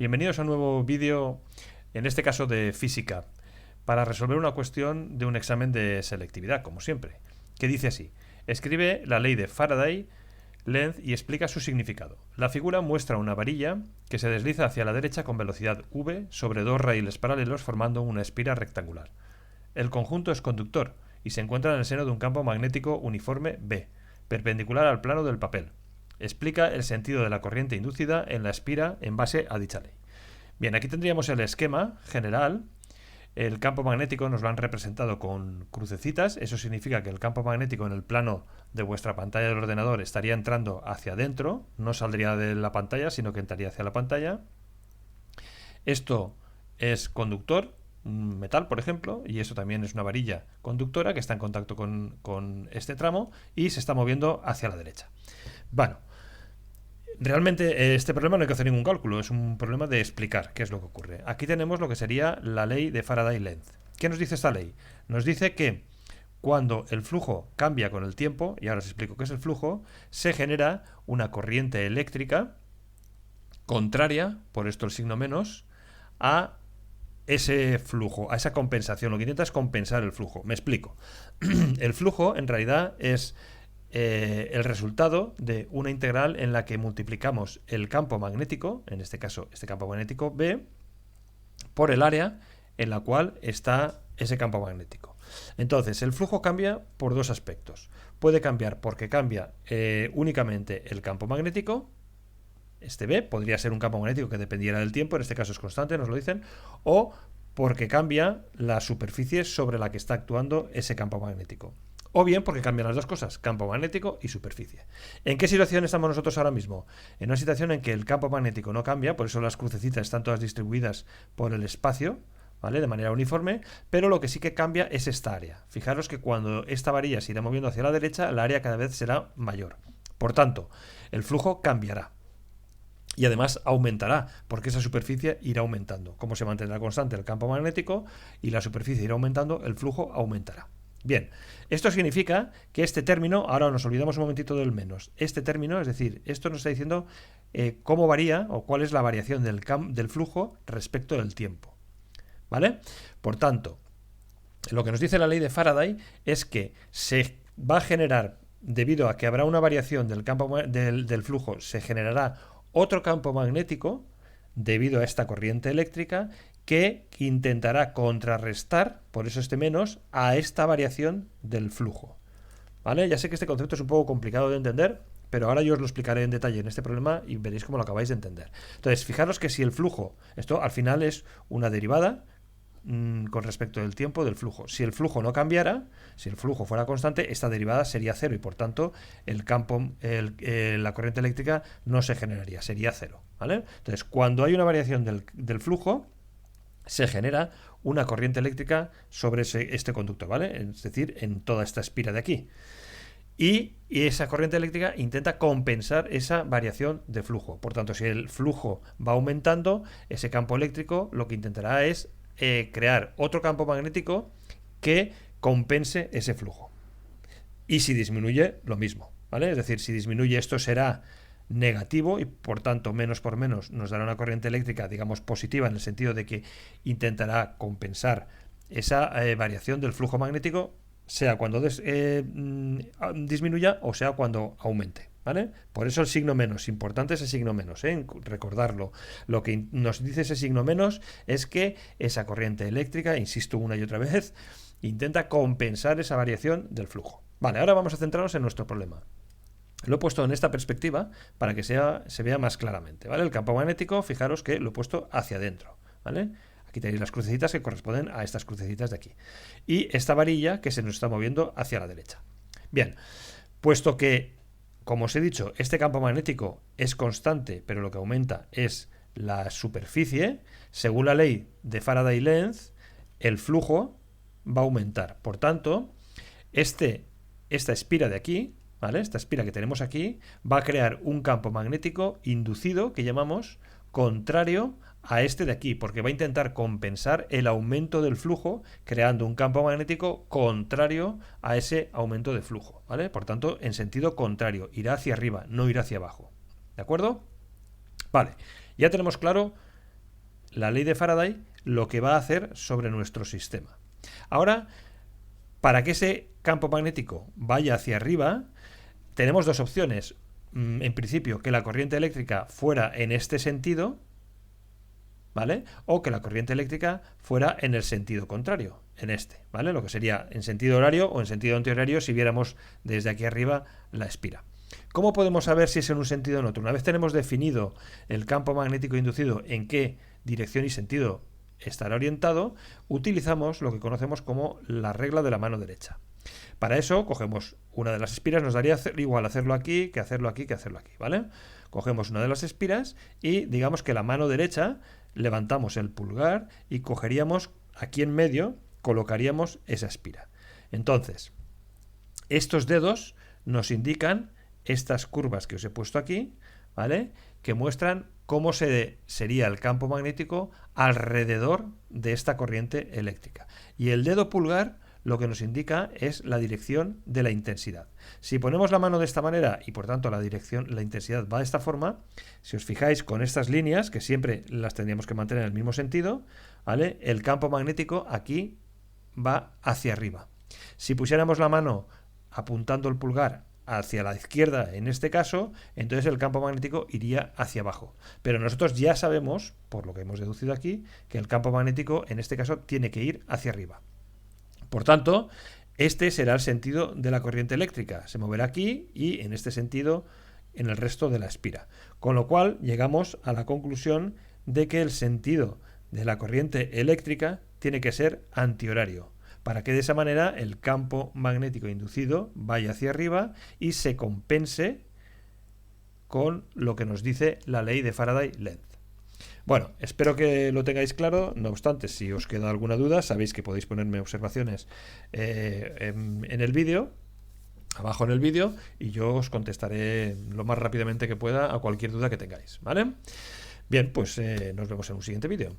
Bienvenidos a un nuevo vídeo, en este caso de física, para resolver una cuestión de un examen de selectividad, como siempre, que dice así: escribe la ley de Faraday, Lenz, y explica su significado. La figura muestra una varilla que se desliza hacia la derecha con velocidad v sobre dos raíles paralelos formando una espira rectangular. El conjunto es conductor y se encuentra en el seno de un campo magnético uniforme B, perpendicular al plano del papel. Explica el sentido de la corriente inducida en la espira en base a dicha ley. Bien, aquí tendríamos el esquema general. El campo magnético nos lo han representado con crucecitas. Eso significa que el campo magnético en el plano de vuestra pantalla del ordenador estaría entrando hacia adentro, no saldría de la pantalla, sino que entraría hacia la pantalla. Esto es conductor, un metal, por ejemplo, y eso también es una varilla conductora que está en contacto con este tramo y se está moviendo hacia la derecha. Bueno, realmente este problema no hay que hacer ningún cálculo, es un problema de explicar qué es lo que ocurre. Aquí tenemos lo que sería la ley de Faraday-Lenz. ¿Qué nos dice esta ley? Nos dice que cuando el flujo cambia con el tiempo, y ahora os explico qué es el flujo, se genera una corriente eléctrica contraria, por esto el signo menos, a ese flujo, a esa compensación. Lo que intenta es compensar el flujo. Me explico. El flujo en realidad es el resultado de una integral en la que multiplicamos el campo magnético, en este caso este campo magnético B, por el área en la cual está ese campo magnético. Entonces, el flujo cambia por dos aspectos. Puede cambiar porque cambia únicamente el campo magnético. Este B podría ser un campo magnético que dependiera del tiempo, en este caso es constante, nos lo dicen, o porque cambia la superficie sobre la que está actuando ese campo magnético. O bien porque cambian las dos cosas, campo magnético y superficie. ¿En qué situación estamos nosotros ahora mismo? En una situación en que el campo magnético no cambia, por eso las crucecitas están todas distribuidas por el espacio, ¿vale? De manera uniforme, pero lo que sí que cambia es esta área. Fijaros que cuando esta varilla se irá moviendo hacia la derecha, la área cada vez será mayor. Por tanto, el flujo cambiará. Y además aumentará, porque esa superficie irá aumentando. Como se mantendrá constante el campo magnético y la superficie irá aumentando, el flujo aumentará. Bien, esto significa que este término, ahora nos olvidamos un momentito del menos, este término, es decir, esto nos está diciendo cómo varía o cuál es la variación del flujo respecto del tiempo. ¿Vale? Por tanto, lo que nos dice la ley de Faraday es que se va a generar, debido a que habrá una variación del campo del flujo, se generará otro campo magnético debido a esta corriente eléctrica que intentará contrarrestar, por eso este menos, a esta variación del flujo. ¿Vale? Ya sé que este concepto es un poco complicado de entender, pero ahora yo os lo explicaré en detalle en este problema y veréis cómo lo acabáis de entender. Entonces, fijaros que si el flujo, esto al final es una derivada con respecto del tiempo del flujo. Si el flujo no cambiara, si el flujo fuera constante, esta derivada sería cero y por tanto el campo, la corriente eléctrica no se generaría, sería cero. ¿Vale? Entonces, cuando hay una variación del flujo, se genera una corriente eléctrica sobre este conductor, ¿vale? Es decir, en toda esta espira de aquí. Y esa corriente eléctrica intenta compensar esa variación de flujo. Por tanto, si el flujo va aumentando, ese campo eléctrico lo que intentará es crear otro campo magnético que compense ese flujo. Y si disminuye, lo mismo, ¿vale? Es decir, si disminuye, esto será negativo y por tanto menos por menos nos dará una corriente eléctrica, digamos, positiva, en el sentido de que intentará compensar esa variación del flujo magnético, sea cuando disminuya o sea cuando aumente. ¿Vale? Por eso el signo menos, importante ese signo menos, recordarlo. Lo que nos dice ese signo menos es que esa corriente eléctrica, insisto una y otra vez, intenta compensar esa variación del flujo. Vale, ahora vamos a centrarnos en nuestro problema. Lo he puesto en esta perspectiva para que se vea más claramente, ¿vale? El campo magnético, fijaros que lo he puesto hacia adentro, ¿vale? Aquí tenéis las crucecitas que corresponden a estas crucecitas de aquí. Y esta varilla que se nos está moviendo hacia la derecha. Bien, puesto que, como os he dicho, este campo magnético es constante, pero lo que aumenta es la superficie, según la ley de Faraday-Lenz, el flujo va a aumentar. Por tanto, esta espira de aquí, ¿vale? Esta espira que tenemos aquí, va a crear un campo magnético inducido, que llamamos, contrario a este de aquí, porque va a intentar compensar el aumento del flujo creando un campo magnético contrario a ese aumento de flujo, ¿vale? Por tanto, en sentido contrario, irá hacia arriba, no irá hacia abajo. ¿De acuerdo? Vale, ya tenemos claro la ley de Faraday lo que va a hacer sobre nuestro sistema. Ahora, para que ese campo magnético vaya hacia arriba, tenemos dos opciones. En principio, que la corriente eléctrica fuera en este sentido, ¿vale? O que la corriente eléctrica fuera en el sentido contrario, en este, ¿vale? Lo que sería en sentido horario o en sentido antihorario si viéramos desde aquí arriba la espira. ¿Cómo podemos saber si es en un sentido o en otro? Una vez tenemos definido el campo magnético inducido, en qué dirección y sentido estará orientado, utilizamos lo que conocemos como la regla de la mano derecha. Para eso cogemos una de las espiras, nos daría igual hacerlo aquí, que hacerlo aquí, que hacerlo aquí, ¿vale? Cogemos una de las espiras y digamos que la mano derecha levantamos el pulgar y cogeríamos aquí en medio, colocaríamos esa espira. Entonces, estos dedos nos indican estas curvas que os he puesto aquí, ¿vale? Que muestran cómo sería el campo magnético alrededor de esta corriente eléctrica. Y el dedo pulgar lo que nos indica es la dirección de la intensidad. Si ponemos la mano de esta manera y por tanto la intensidad va de esta forma, si os fijáis con estas líneas, que siempre las tendríamos que mantener en el mismo sentido, ¿vale? El campo magnético aquí va hacia arriba. Si pusiéramos la mano apuntando el pulgar hacia la izquierda en este caso, entonces el campo magnético iría hacia abajo. Pero nosotros ya sabemos, por lo que hemos deducido aquí, que el campo magnético en este caso tiene que ir hacia arriba. Por tanto, este será el sentido de la corriente eléctrica. Se moverá aquí y en este sentido en el resto de la espira. Con lo cual llegamos a la conclusión de que el sentido de la corriente eléctrica tiene que ser antihorario, para que de esa manera el campo magnético inducido vaya hacia arriba y se compense con lo que nos dice la ley de Faraday-Lenz. Bueno, espero que lo tengáis claro. No obstante, si os queda alguna duda, sabéis que podéis ponerme observaciones en el vídeo, abajo en el vídeo, y yo os contestaré lo más rápidamente que pueda a cualquier duda que tengáis, ¿vale? Bien, pues nos vemos en un siguiente vídeo.